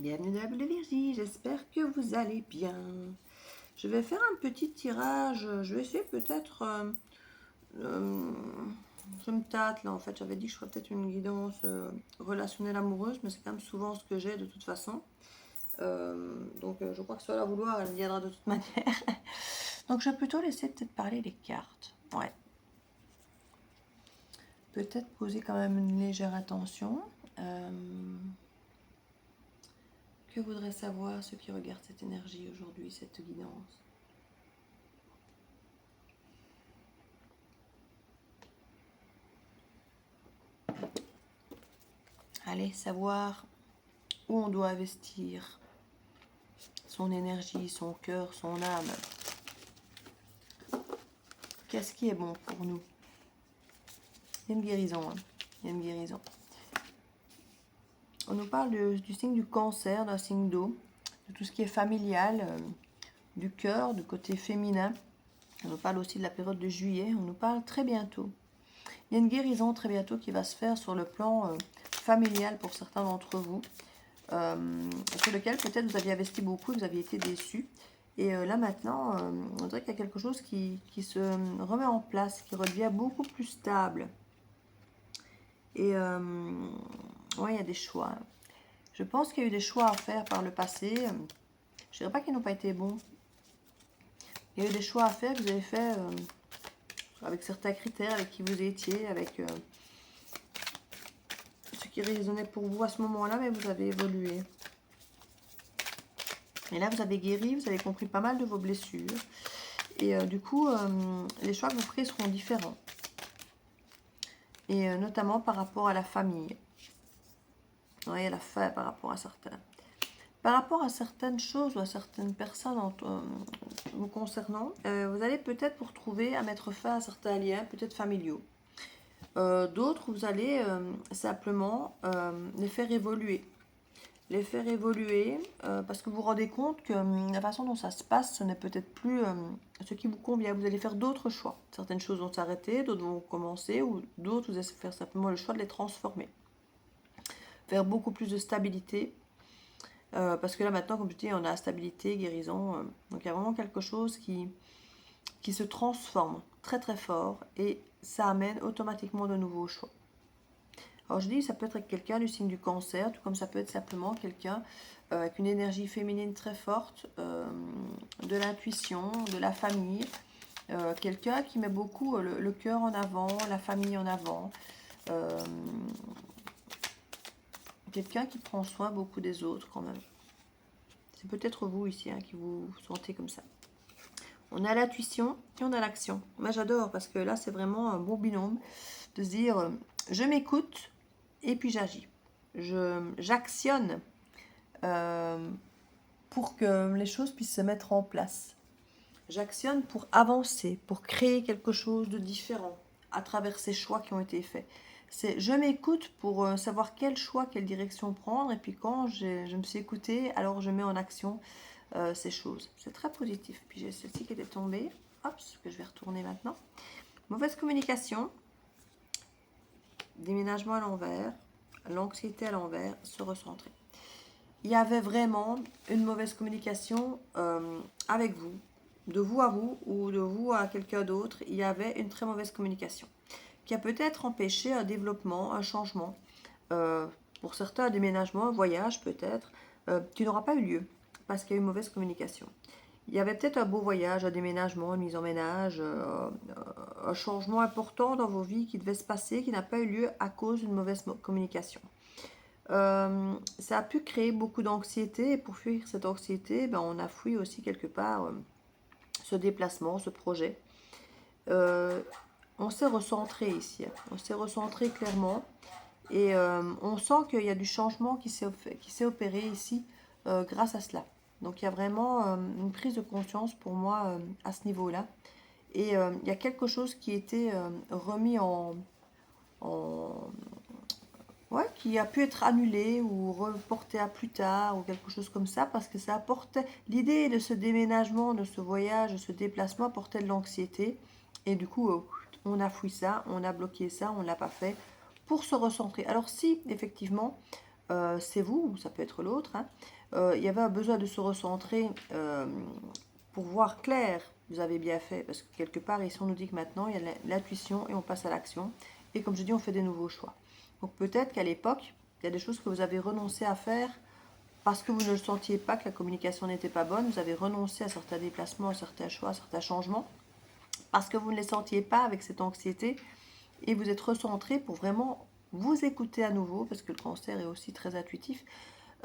Bienvenue dans la bulle de Virgie, j'espère que vous allez bien. Je vais faire un petit tirage, je vais essayer peut-être... je me tâte là en fait, j'avais dit que je ferais peut-être une guidance relationnelle amoureuse, mais c'est quand même souvent ce que j'ai de toute façon. Donc je crois que soit la vouloir, elle viendra de toute manière. Donc je vais plutôt laisser peut-être parler les cartes. Ouais. Peut-être poser quand même une légère attention. Que voudrait savoir ceux qui regardent cette énergie aujourd'hui, cette guidance? Allez, savoir où on doit investir son énergie, son cœur, son âme. Qu'est-ce qui est bon pour nous? Il y a une guérison, hein. Il y a une guérison. On nous parle du signe du cancer, d'un signe d'eau, de tout ce qui est familial, du cœur, du côté féminin. On nous parle aussi de la période de juillet. On nous parle très bientôt. Il y a une guérison très bientôt qui va se faire sur le plan familial pour certains d'entre vous, sur lequel peut-être vous aviez investi beaucoup, vous aviez été déçus. Et là maintenant, on dirait qu'il y a quelque chose qui se remet en place, qui redevient beaucoup plus stable. Et ouais, il y a des choix. Je pense qu'il y a eu des choix à faire par le passé. Je ne dirais pas qu'ils n'ont pas été bons. Il y a eu des choix à faire que vous avez fait avec certains critères, avec qui vous étiez, avec ce qui résonnait pour vous à ce moment-là, mais vous avez évolué. Et là, vous avez guéri, vous avez compris pas mal de vos blessures. Et du coup, les choix que vous ferez seront différents. Et notamment par rapport à la famille. Oui, à la fin, par rapport à certains. Par rapport à certaines choses ou à certaines personnes vous concernant, vous allez peut-être vous retrouver à mettre fin à certains liens, peut-être familiaux. D'autres, vous allez simplement les faire évoluer. Parce que vous vous rendez compte que la façon dont ça se passe, ce n'est peut-être plus ce qui vous convient. Vous allez faire d'autres choix. Certaines choses vont s'arrêter, d'autres vont commencer, ou d'autres, vous allez faire simplement le choix de les transformer. Faire beaucoup plus de stabilité. Parce que là maintenant, comme je dis, on a stabilité, guérison. Donc il y a vraiment quelque chose qui se transforme très très fort et ça amène automatiquement de nouveaux choix. Alors je dis, ça peut être avec quelqu'un du signe du cancer, tout comme ça peut être simplement quelqu'un avec une énergie féminine très forte, de l'intuition, de la famille, quelqu'un qui met beaucoup le cœur en avant, la famille en avant, quelqu'un qui prend soin beaucoup des autres quand même. C'est peut-être vous ici hein, qui vous sentez comme ça. On a l'intuition et on a l'action. Moi j'adore parce que là c'est vraiment un bon binôme de se dire je m'écoute et puis j'agis. J'actionne pour que les choses puissent se mettre en place. J'actionne pour avancer, pour créer quelque chose de différent à travers ces choix qui ont été faits. Je m'écoute pour savoir quel choix, quelle direction prendre, et puis quand je me suis écoutée, alors je mets en action ces choses. C'est très positif. Puis j'ai celle-ci qui était tombée, hop, que je vais retourner maintenant. Mauvaise communication, déménagement à l'envers, l'anxiété à l'envers, se recentrer. Il y avait vraiment une mauvaise communication avec vous, de vous à vous ou de vous à quelqu'un d'autre. Il y avait une très mauvaise communication qui a peut-être empêché un développement, un changement. Pour certains, un déménagement, un voyage peut-être, qui n'aura pas eu lieu parce qu'il y a eu une mauvaise communication. Il y avait peut-être un beau voyage, un déménagement, une mise en ménage, un changement important dans vos vies qui devait se passer, qui n'a pas eu lieu à cause d'une mauvaise communication. Ça a pu créer beaucoup d'anxiété et pour fuir cette anxiété, on a fui aussi quelque part ce déplacement, ce projet. On s'est recentré ici, on s'est recentré clairement et on sent qu'il y a du changement qui s'est opéré ici grâce à cela. Donc il y a vraiment une prise de conscience pour moi à ce niveau-là. Et il y a quelque chose qui était remis ouais, qui a pu être annulé ou reporté à plus tard ou quelque chose comme ça parce que ça apportait l'idée de ce déménagement, de ce voyage, de ce déplacement apportait de l'anxiété et du coup on a fui ça, on a bloqué ça, on ne l'a pas fait pour se recentrer. Alors si effectivement c'est vous, ou ça peut être l'autre, hein. Il y avait un besoin de se recentrer pour voir clair. Vous avez bien fait, parce que quelque part, ici, on nous dit que maintenant, il y a l'intuition et on passe à l'action. Et comme je dis, on fait des nouveaux choix. Donc peut-être qu'à l'époque, il y a des choses que vous avez renoncé à faire parce que vous ne le sentiez pas, que la communication n'était pas bonne. Vous avez renoncé à certains déplacements, à certains choix, à certains changements, parce que vous ne les sentiez pas avec cette anxiété. Et vous êtes recentré pour vraiment vous écouter à nouveau, parce que le cancer est aussi très intuitif,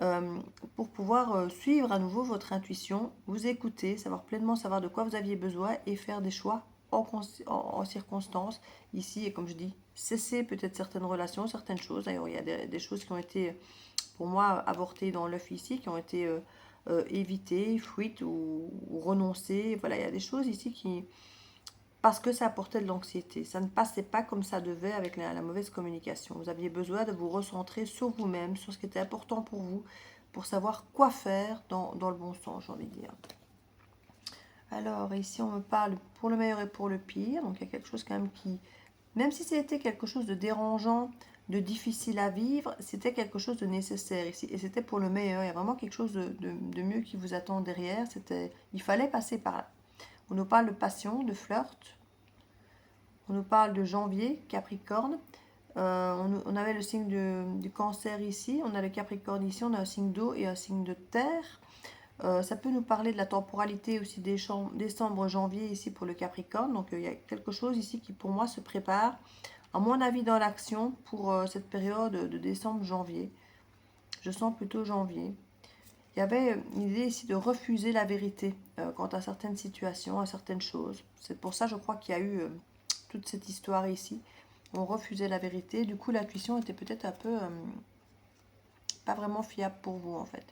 euh, pour pouvoir suivre à nouveau votre intuition, vous écouter, savoir pleinement savoir de quoi vous aviez besoin et faire des choix en circonstance ici. Et comme je dis, cesser peut-être certaines relations, certaines choses. D'ailleurs, il y a des choses qui ont été, pour moi, avortées dans l'œuf ici, qui ont été évitées, fuites ou renoncées. Voilà, il y a des choses ici qui, parce que ça apportait de l'anxiété. Ça ne passait pas comme ça devait avec la mauvaise communication. Vous aviez besoin de vous recentrer sur vous-même, sur ce qui était important pour vous, pour savoir quoi faire dans le bon sens, j'ai envie de dire. Alors, ici, on me parle pour le meilleur et pour le pire. Donc, il y a quelque chose quand même qui, même si c'était quelque chose de dérangeant, de difficile à vivre, c'était quelque chose de nécessaire ici. Et c'était pour le meilleur. Il y a vraiment quelque chose de mieux qui vous attend derrière. Il fallait passer par là. On nous parle de passion, de flirt. On nous parle de janvier, Capricorne. On avait le signe du cancer ici, on a le Capricorne ici, on a un signe d'eau et un signe de terre. Ça peut nous parler de la temporalité aussi décembre, janvier ici pour le Capricorne. Donc il y a quelque chose ici qui pour moi se prépare, à mon avis, dans l'action pour cette période de décembre, janvier. Je sens plutôt janvier. Il y avait l'idée ici de refuser la vérité quant à certaines situations, à certaines choses. C'est pour ça, je crois, qu'il y a eu toute cette histoire ici. On refusait la vérité. Du coup, l'intuition était peut-être un peu pas vraiment fiable pour vous, en fait.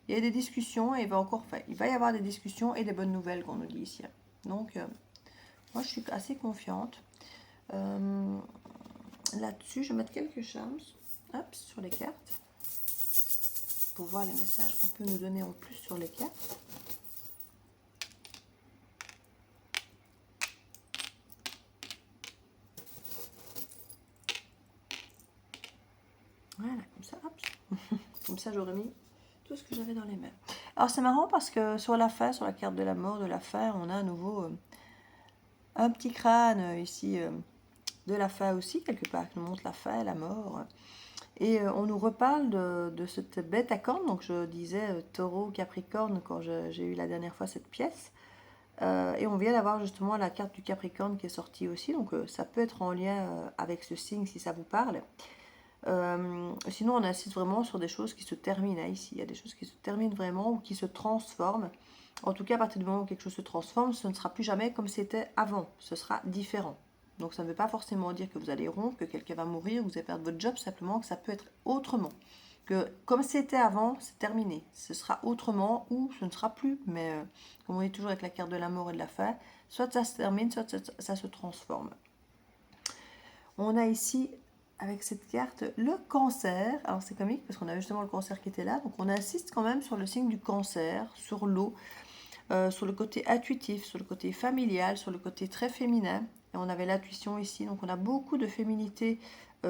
Il y a des discussions et il va y avoir des discussions et des bonnes nouvelles qu'on nous dit ici. Donc, moi, je suis assez confiante. Là-dessus, je vais mettre quelques charms sur les cartes pour voir les messages qu'on peut nous donner en plus sur les cartes. Voilà, comme ça, hop. Comme ça, j'aurais mis tout ce que j'avais dans les mains. Alors, c'est marrant parce que sur la fin, sur la carte de la mort, de la fin, on a à nouveau un petit crâne ici de la fin aussi, quelque part, qui nous montre la fin, la mort. Et on nous reparle de cette bête à cornes. Donc, je disais taureau, capricorne quand j'ai eu la dernière fois cette pièce. Et on vient d'avoir justement la carte du Capricorne qui est sortie aussi. Donc, ça peut être en lien avec ce signe si ça vous parle. Sinon, on insiste vraiment sur des choses qui se terminent ici. Il y a des choses qui se terminent vraiment ou qui se transforment. En tout cas, à partir du moment où quelque chose se transforme, ce ne sera plus jamais comme c'était avant. Ce sera différent. Donc, ça ne veut pas forcément dire que vous allez rompre, que quelqu'un va mourir, que vous allez perdre votre job. Simplement que ça peut être autrement. Que comme c'était avant, c'est terminé. Ce sera autrement ou ce ne sera plus. Mais comme on est toujours avec la carte de la mort et de la fin, soit ça se termine, soit ça se transforme. On a ici, avec cette carte, le cancer. Alors c'est comique parce qu'on a justement le cancer qui était là. Donc on insiste quand même sur le signe du cancer, sur l'eau, sur le côté intuitif, sur le côté familial, sur le côté très féminin. Et on avait l'intuition ici. Donc on a beaucoup de féminité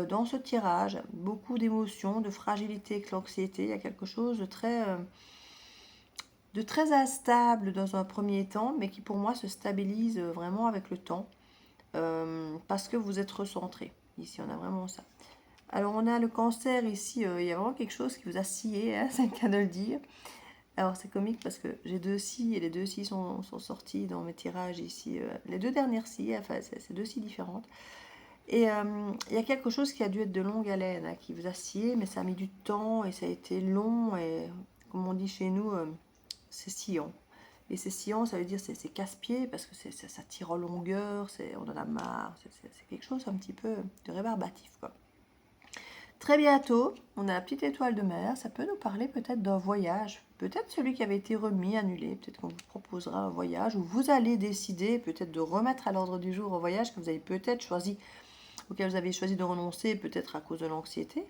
dans ce tirage, beaucoup d'émotions, de fragilité avec l'anxiété. Il y a quelque chose de très instable dans un premier temps, mais qui pour moi se stabilise vraiment avec le temps. Parce que vous êtes recentré. Ici, on a vraiment ça. Alors, on a le cancer ici. Il y a vraiment quelque chose qui vous a scié, hein, c'est le cas de le dire. Alors, c'est comique parce que j'ai deux scies et les deux scies sont sorties dans mes tirages ici. Les deux dernières scies, enfin, c'est deux scies différentes. Et il y a quelque chose qui a dû être de longue haleine, hein, qui vous a scié, mais ça a mis du temps et ça a été long. Et comme on dit chez nous, c'est sciant. Et c'est sciant, ça veut dire c'est casse-pied parce que ça tire en longueur, on en a marre, c'est quelque chose un petit peu de rébarbatif, quoi. Très bientôt, on a la petite étoile de mer, ça peut nous parler peut-être d'un voyage, peut-être celui qui avait été remis, annulé, peut-être qu'on vous proposera un voyage où vous allez décider peut-être de remettre à l'ordre du jour un voyage que vous avez peut-être choisi, auquel vous avez choisi de renoncer, peut-être à cause de l'anxiété.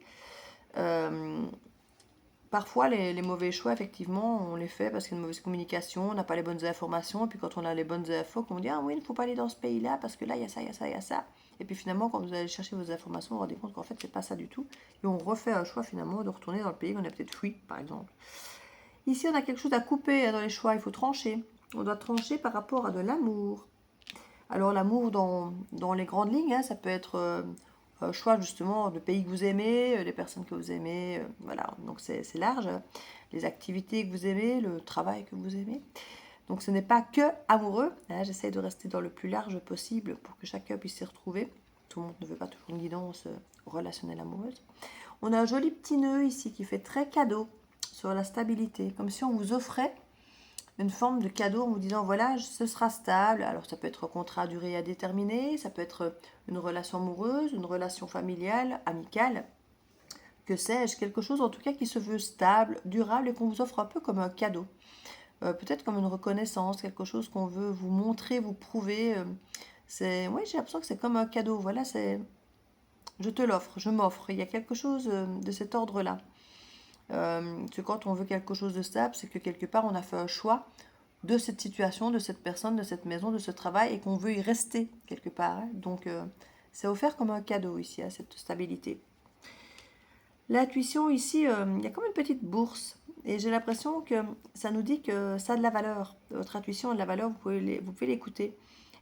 Parfois, les mauvais choix, effectivement, on les fait parce qu'il y a une mauvaise communication, on n'a pas les bonnes informations. Et puis quand on a les bonnes infos, on dit « Ah oui, il ne faut pas aller dans ce pays-là parce que là, il y a ça, il y a ça, il y a ça. » Et puis finalement, quand vous allez chercher vos informations, vous vous rendez compte qu'en fait, c'est pas ça du tout. Et on refait un choix finalement de retourner dans le pays qu'on a peut-être fui, par exemple. Ici, on a quelque chose à couper dans les choix, il faut trancher. On doit trancher par rapport à de l'amour. Alors l'amour dans les grandes lignes, hein, ça peut être un choix justement de pays que vous aimez, des personnes que vous aimez, voilà, donc c'est large, hein. Les activités que vous aimez, le travail que vous aimez. Donc ce n'est pas que amoureux, hein, j'essaie de rester dans le plus large possible pour que chacun puisse s'y retrouver. Tout le monde ne veut pas toujours une guidance relationnelle amoureuse. On a un joli petit nœud ici qui fait très cadeau sur la stabilité, comme si on vous offrait une forme de cadeau en vous disant voilà, ce sera stable. Alors ça peut être un contrat à durée indéterminée, ça peut être une relation amoureuse, une relation familiale, amicale, que sais-je, quelque chose en tout cas qui se veut stable, durable et qu'on vous offre un peu comme un cadeau. Peut-être comme une reconnaissance, quelque chose qu'on veut vous montrer, vous prouver. Oui, j'ai l'impression que c'est comme un cadeau. Voilà, c'est je te l'offre, je m'offre. Il y a quelque chose de cet ordre-là. Que quand on veut quelque chose de stable, c'est que quelque part on a fait un choix de cette situation, de cette personne, de cette maison, de ce travail et qu'on veut y rester quelque part, hein. Donc c'est offert comme un cadeau ici, à cette stabilité. L'intuition ici, il y a comme une petite bourse et j'ai l'impression que ça nous dit que ça a de la valeur. Votre intuition a de la valeur, vous pouvez l'écouter.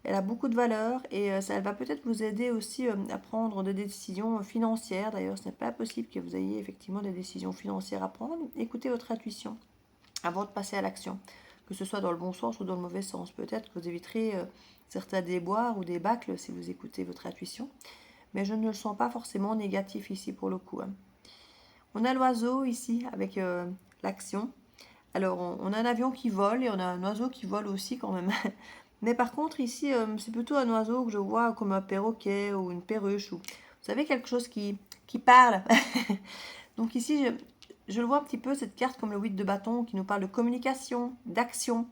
Elle a beaucoup de valeur et elle va peut-être vous aider aussi à prendre des décisions financières. D'ailleurs, ce n'est pas possible que vous ayez effectivement des décisions financières à prendre. Écoutez votre intuition avant de passer à l'action, que ce soit dans le bon sens ou dans le mauvais sens. Peut-être que vous éviterez certains déboires ou débâcles si vous écoutez votre intuition. Mais je ne le sens pas forcément négatif ici pour le coup, hein. On a l'oiseau ici avec l'action. Alors, on a un avion qui vole et on a un oiseau qui vole aussi quand même. Mais par contre, ici, c'est plutôt un oiseau que je vois comme un perroquet ou une perruche. Ou, vous savez, quelque chose qui parle. Donc ici, je le vois un petit peu, cette carte comme le 8 de bâton qui nous parle de communication, d'action,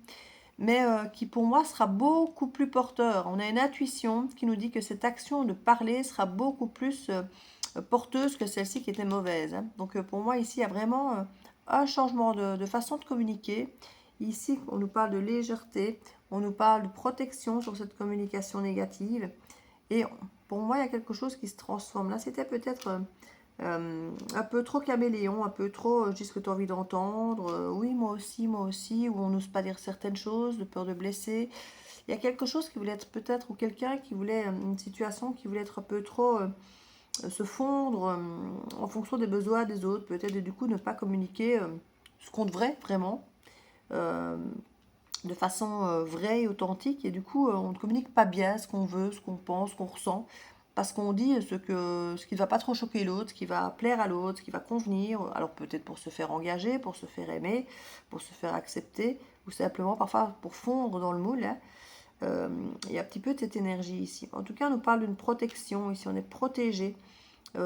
mais qui pour moi sera beaucoup plus porteur. On a une intuition qui nous dit que cette action de parler sera beaucoup plus porteuse que celle-ci qui était mauvaise, hein. Donc pour moi ici, il y a vraiment un changement de façon de communiquer. Ici, on nous parle de légèreté, on nous parle de protection sur cette communication négative. Et pour moi, il y a quelque chose qui se transforme. Là, c'était peut-être un peu trop caméléon, un peu trop je dis ce que tu as envie d'entendre, oui, moi aussi, ou on n'ose pas dire certaines choses, de peur de blesser. Il y a quelque chose qui voulait être peut-être, ou quelqu'un qui voulait, une situation qui voulait être un peu trop se fondre en fonction des besoins des autres, peut-être, et du coup ne pas communiquer ce qu'on devrait vraiment. Euh, de façon vraie et authentique, et du coup on ne communique pas bien ce qu'on veut, ce qu'on pense, ce qu'on ressent, parce qu'on dit ce qui ne va pas trop choquer l'autre, ce qui va plaire à l'autre, ce qui va convenir, alors peut-être pour se faire engager, pour se faire aimer, pour se faire accepter, ou simplement parfois pour fondre dans le moule, hein. Il y a un petit peu de cette énergie ici. En tout cas, on nous parle d'une protection, ici on est protégé.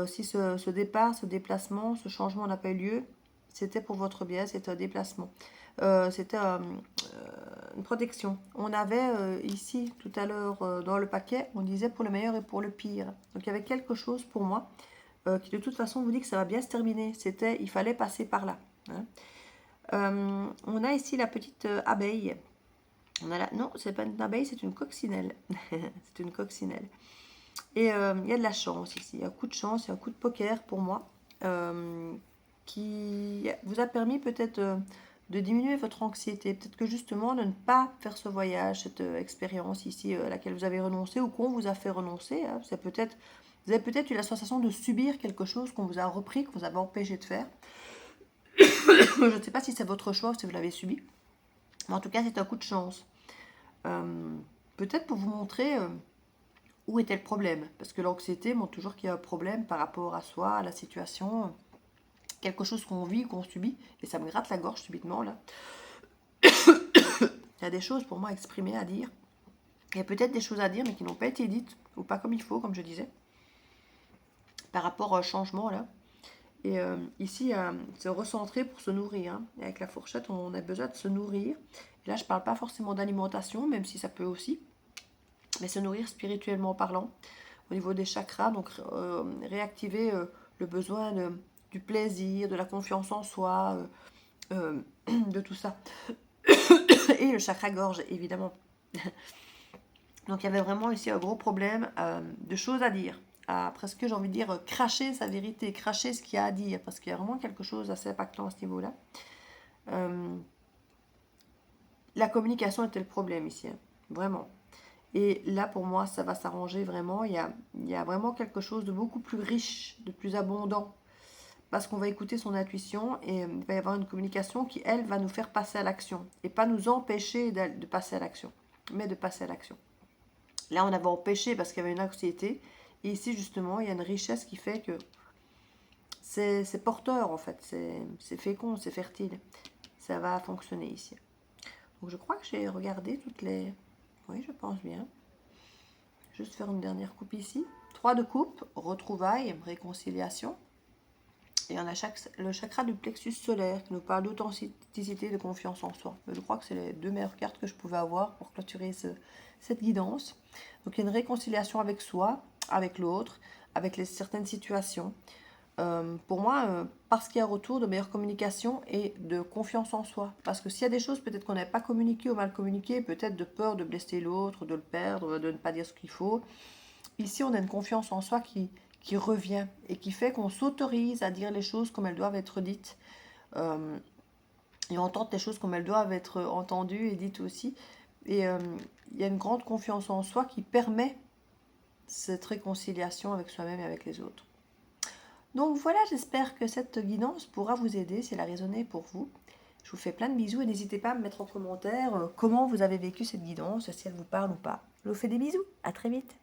Si ce départ, ce déplacement, ce changement n'a pas eu lieu, c'était pour votre bien, c'était un déplacement. C'était une protection. On avait ici, tout à l'heure, dans le paquet, on disait pour le meilleur et pour le pire. Donc il y avait quelque chose pour moi qui de toute façon vous dit que ça va bien se terminer. C'était, il fallait passer par là, hein. On a ici la petite abeille. Non, c'est pas une abeille, c'est une coccinelle. C'est une coccinelle. Et il y a de la chance ici, un coup de chance, un coup de poker pour moi, qui vous a permis peut-être de diminuer votre anxiété, peut-être que justement de ne pas faire ce voyage, cette expérience ici à laquelle vous avez renoncé ou qu'on vous a fait renoncer, hein. Vous avez peut-être eu la sensation de subir quelque chose qu'on vous a repris, qu'on vous avait empêché de faire. Je ne sais pas si c'est votre choix ou si vous l'avez subi, mais en tout cas c'est un coup de chance. Peut-être pour vous montrer où était le problème, parce que l'anxiété montre toujours qu'il y a un problème par rapport à soi, à la situation, quelque chose qu'on vit, qu'on subit, et ça me gratte la gorge subitement là. Il y a des choses pour moi exprimées à dire. Il y a peut-être des choses à dire mais qui n'ont pas été dites, ou pas comme il faut, comme je disais, par rapport au changement là. Et ici, se recentrer pour se nourrir, hein. Et avec la fourchette, on a besoin de se nourrir. Et là, je ne parle pas forcément d'alimentation, même si ça peut aussi, mais se nourrir spirituellement parlant, au niveau des chakras, donc réactiver le besoin du plaisir, de la confiance en soi, de tout ça. Et le chakra gorge, évidemment. Donc il y avait vraiment ici un gros problème de choses à dire, à presque j'ai envie de dire cracher sa vérité, cracher ce qu'il y a à dire, parce qu'il y a vraiment quelque chose d'assez impactant à ce niveau-là. La communication était le problème ici, hein, vraiment. Et là pour moi ça va s'arranger vraiment, il y a vraiment quelque chose de beaucoup plus riche, de plus abondant, parce qu'on va écouter son intuition et il va y avoir une communication qui, elle, va nous faire passer à l'action, et pas nous empêcher de passer à l'action, mais de passer à l'action. Là, on avait empêché parce qu'il y avait une anxiété. Et ici, justement, il y a une richesse qui fait que c'est porteur, en fait. C'est fécond, c'est fertile. Ça va fonctionner ici. Donc, je crois que j'ai regardé toutes les... Oui, je pense bien. Juste faire une dernière coupe ici. 3 de coupe, retrouvailles, réconciliation. Et on a le chakra du plexus solaire qui nous parle d'authenticité, de confiance en soi. Je crois que c'est les 2 meilleures cartes que je pouvais avoir pour clôturer cette guidance. Donc il y a une réconciliation avec soi, avec l'autre, avec certaines situations. Pour moi, parce qu'il y a un retour de meilleure communication et de confiance en soi. Parce que s'il y a des choses peut-être qu'on n'avait pas communiquées ou mal communiquées, peut-être de peur de blesser l'autre, de le perdre, de ne pas dire ce qu'il faut. Ici, on a une confiance en soi qui revient et qui fait qu'on s'autorise à dire les choses comme elles doivent être dites et entendre les choses comme elles doivent être entendues et dites aussi. Et il y a une grande confiance en soi qui permet cette réconciliation avec soi-même et avec les autres. Donc voilà, j'espère que cette guidance pourra vous aider si elle a résonné pour vous. Je vous fais plein de bisous et n'hésitez pas à me mettre en commentaire comment vous avez vécu cette guidance, si elle vous parle ou pas. Je vous fais des bisous, à très vite.